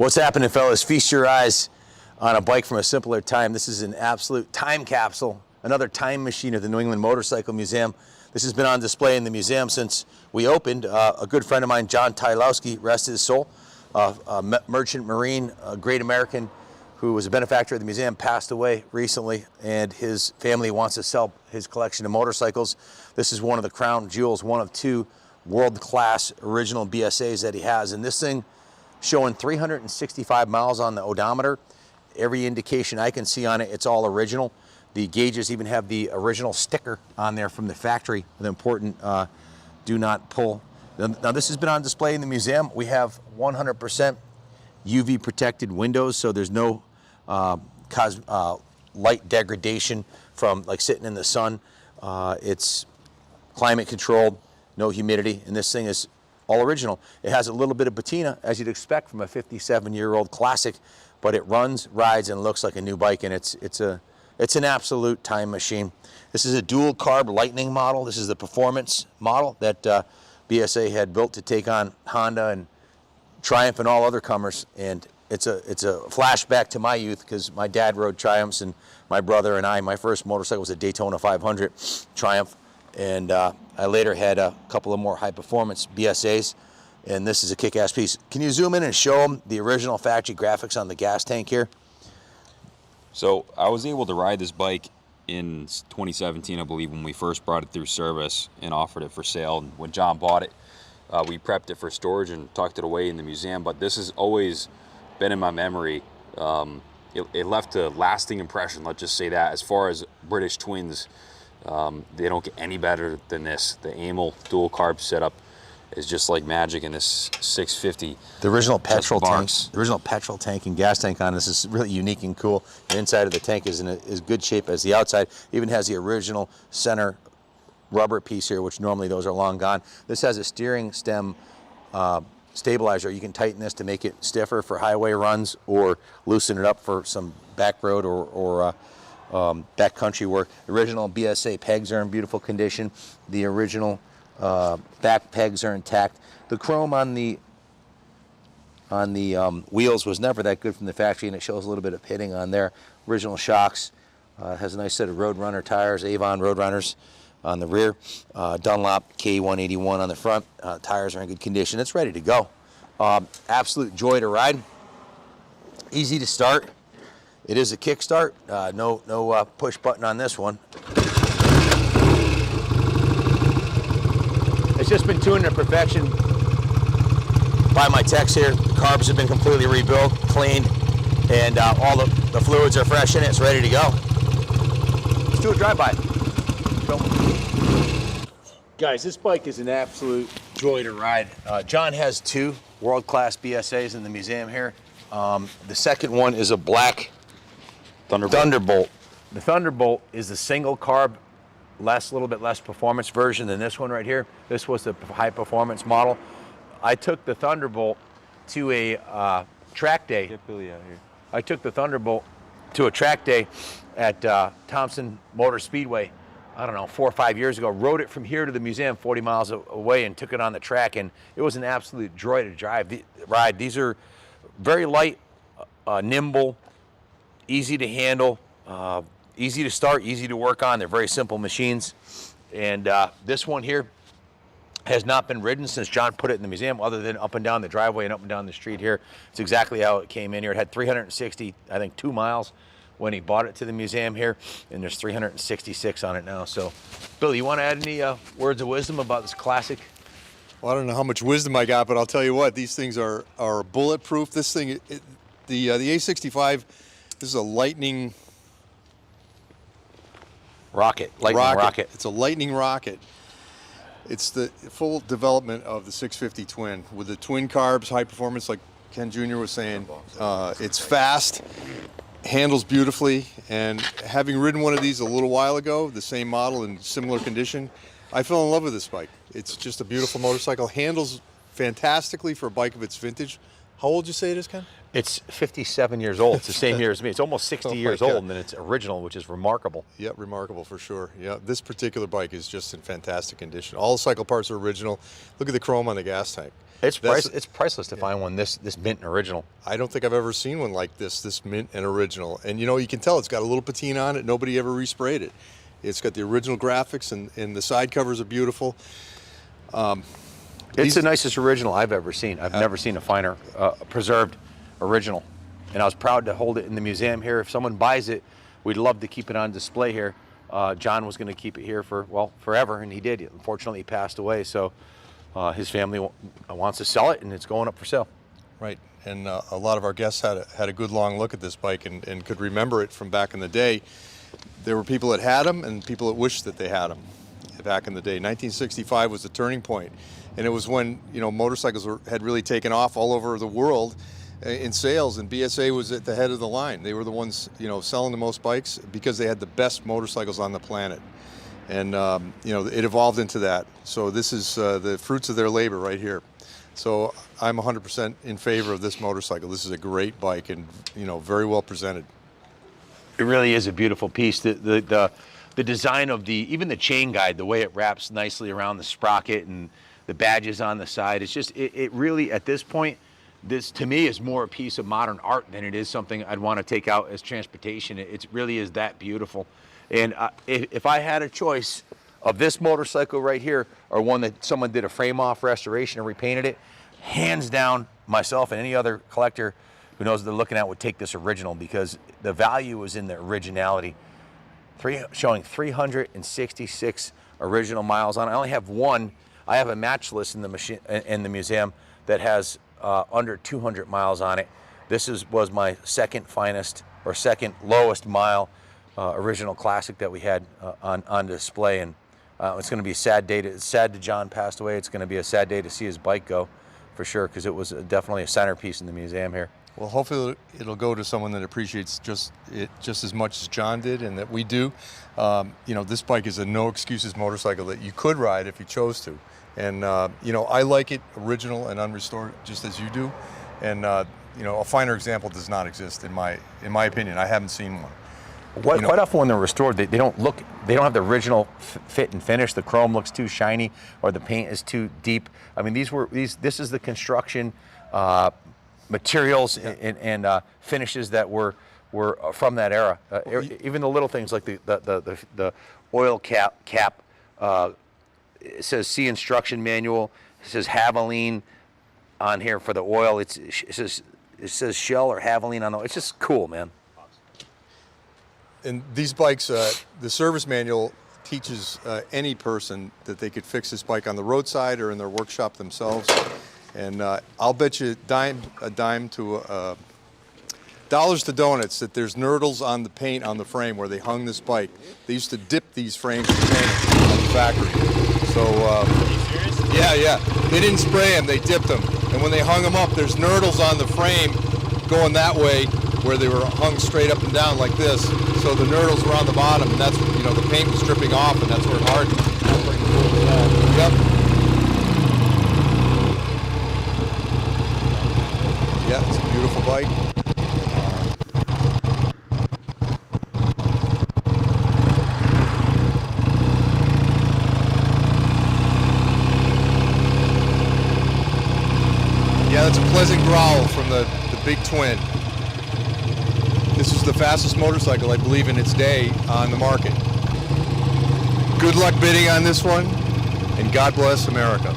What's happening, fellas? Feast your eyes on a bike from a simpler time. This is an absolute time capsule, another time machine of the New England Motorcycle Museum. This has been on display in the museum since we opened. A good friend of mine, John Tylowski, rest his soul, a merchant marine, a great American who was a benefactor of the museum, passed away recently, and his family wants to sell his collection of motorcycles. This is one of the crown jewels, one of two world-class original BSAs that he has, and this thing showing 365 miles on the odometer. Every indication I can see on it, it's all original. The gauges even have the original sticker on there from the factory, the important do not pull. Now this has been on display in the museum. We have 100% UV protected windows, so there's no light degradation from like sitting in the sun. It's climate controlled, no humidity, and this thing is all original. It has a little bit of patina, as you'd expect from a 57-year-old classic, but it runs, rides, and looks like a new bike, and it's an absolute time machine. This is a dual carb Lightning model. This is the performance model that BSA had built to take on Honda and Triumph and all other comers, and it's a flashback to my youth because my dad rode Triumphs, and my brother and I, my first motorcycle was a Daytona 500 Triumph, and I later had a couple of more high-performance BSAs, and this is a kick-ass piece. Can you zoom in and show them the original factory graphics on the gas tank here? So I was able to ride this bike in 2017, I believe, when we first brought it through service and offered it for sale. And when John bought it, we prepped it for storage and tucked it away in the museum, but this has always been in my memory. It left a lasting impression, let's just say that. As far as British twins, they don't get any better than this. The AML dual carb setup is just like magic in this 650. The original petrol tank and gas tank on this is really unique and cool. The inside of the tank is in as good shape as the outside. Even has the original center rubber piece here, which normally those are long gone. This has a steering stem stabilizer. You can tighten this to make it stiffer for highway runs or loosen it up for some back road or backcountry work. Original BSA pegs are in beautiful condition. The original back pegs are intact. The chrome on the wheels was never that good from the factory, and it shows a little bit of pitting on there. Original shocks. Has a nice set of Roadrunner tires, Avon Roadrunners on the rear. Dunlop K181 on the front. Tires are in good condition. It's ready to go. Absolute joy to ride. Easy to start. It is a kickstart. No push button on this one. It's just been tuned to perfection by my techs here. The carbs have been completely rebuilt, cleaned, and all the fluids are fresh in it. It's ready to go. Let's do a drive-by. Guys, this bike is an absolute joy to ride. John has two world-class BSAs in the museum here. The second one is a black Thunderbolt. The Thunderbolt is the single carb, little bit less performance version than this one right here. This was the high performance model. I took the Thunderbolt to a track day. I took the Thunderbolt to a track day at Thompson Motor Speedway, I don't know, 4 or 5 years ago. Rode it from here to the museum 40 miles away and took it on the track, and it was an absolute joy to ride. These are very light, nimble, easy to handle, easy to start, easy to work on. They're very simple machines. And this one here has not been ridden since John put it in the museum, other than up and down the driveway and up and down the street here. It's exactly how it came in here. It had 360, I think, 2 miles when he bought it to the museum here, and there's 366 on it now. So, Bill, you want to add any words of wisdom about this classic? Well, I don't know how much wisdom I got, but I'll tell you what, these things are bulletproof. This thing, the A65, this is a Lightning Rocket. Rocket. It's a Lightning Rocket. It's the full development of the 650 twin with the twin carbs, high performance, like Ken Jr. was saying. It's fast, handles beautifully, and having ridden one of these a little while ago, the same model in similar condition, I fell in love with this bike. It's just a beautiful motorcycle, handles fantastically for a bike of its vintage. How old did you say it is, Ken? It's 57 years old. It's the same year as me. It's almost 60 Oh my years God. old, and then it's original, which is remarkable. Yeah, remarkable for sure. Yeah, this particular bike is just in fantastic condition. All the cycle parts are original. Look at the chrome on the gas tank. It's priceless to find one this mint and original. I don't think I've ever seen one like this mint and original. And you know, you can tell it's got a little patina on it. Nobody ever resprayed it. It's got the original graphics, and the side covers are beautiful. It's the nicest original I've ever seen. I've never seen a finer preserved original. And I was proud to hold it in the museum here. If someone buys it, we'd love to keep it on display here. John was going to keep it here for, well, forever, and he did. Unfortunately, he passed away, so his family wants to sell it, and it's going up for sale. Right, and a lot of our guests had a good long look at this bike and could remember it from back in the day. There were people that had them and people that wished that they had them back in the day. 1965 was the turning point, and it was when, you know, motorcycles had really taken off all over the world in sales, and BSA was at the head of the line. They were the ones, you know, selling the most bikes because they had the best motorcycles on the planet. And you know, it evolved into that. So this is the fruits of their labor right here. So I'm 100% in favor of this motorcycle. This is a great bike, and, you know, very well presented. It really is a beautiful piece. The design of even the chain guide, the way it wraps nicely around the sprocket and the badges on the side. It's just, it really, at this point, this to me is more a piece of modern art than it is something I'd want to take out as transportation. It really is that beautiful. And if I had a choice of this motorcycle right here or one that someone did a frame off restoration and repainted it, hands down, myself and any other collector who knows what they're looking at would take this original, because the value is in the originality. Showing 366 original miles on it. I only have one. I have a matchless in the museum that has under 200 miles on it. This was my second finest or second lowest mile original classic that we had on display, and it's going to be a sad day. It's sad that John passed away. It's going to be a sad day to see his bike go, for sure, because it was definitely a centerpiece in the museum here. Well, hopefully it'll go to someone that appreciates just as much as John did and that we do. You know, this bike is a no excuses motorcycle that you could ride if you chose to. And you know, I like it original and unrestored just as you do. And you know, a finer example does not exist in my opinion. I haven't seen one. Quite often when they're restored, they don't have the original fit and finish. The chrome looks too shiny, or the paint is too deep. I mean, this is the construction materials and finishes that were from that era. Even the little things like the oil cap. It says see instruction manual. It says Haveline on here for the oil. It says Shell or Haveline on the. It's just cool, man. And these bikes, the service manual teaches any person that they could fix this bike on the roadside or in their workshop themselves. And I'll bet you a dime to dollars to donuts that there's nurdles on the paint on the frame where they hung this bike. They used to dip these frames in paint at the factory. So yeah, they didn't spray them, they dipped them. And when they hung them up, there's nurdles on the frame going that way, where they were hung straight up and down like this. So the nurdles were on the bottom, and that's, you know, the paint was dripping off, and that's where it hardened. Yep. Yeah, it's a beautiful bike. Yeah, that's a pleasant growl from the Big Twin. This is the fastest motorcycle, I believe, in its day on the market. Good luck bidding on this one, and God bless America.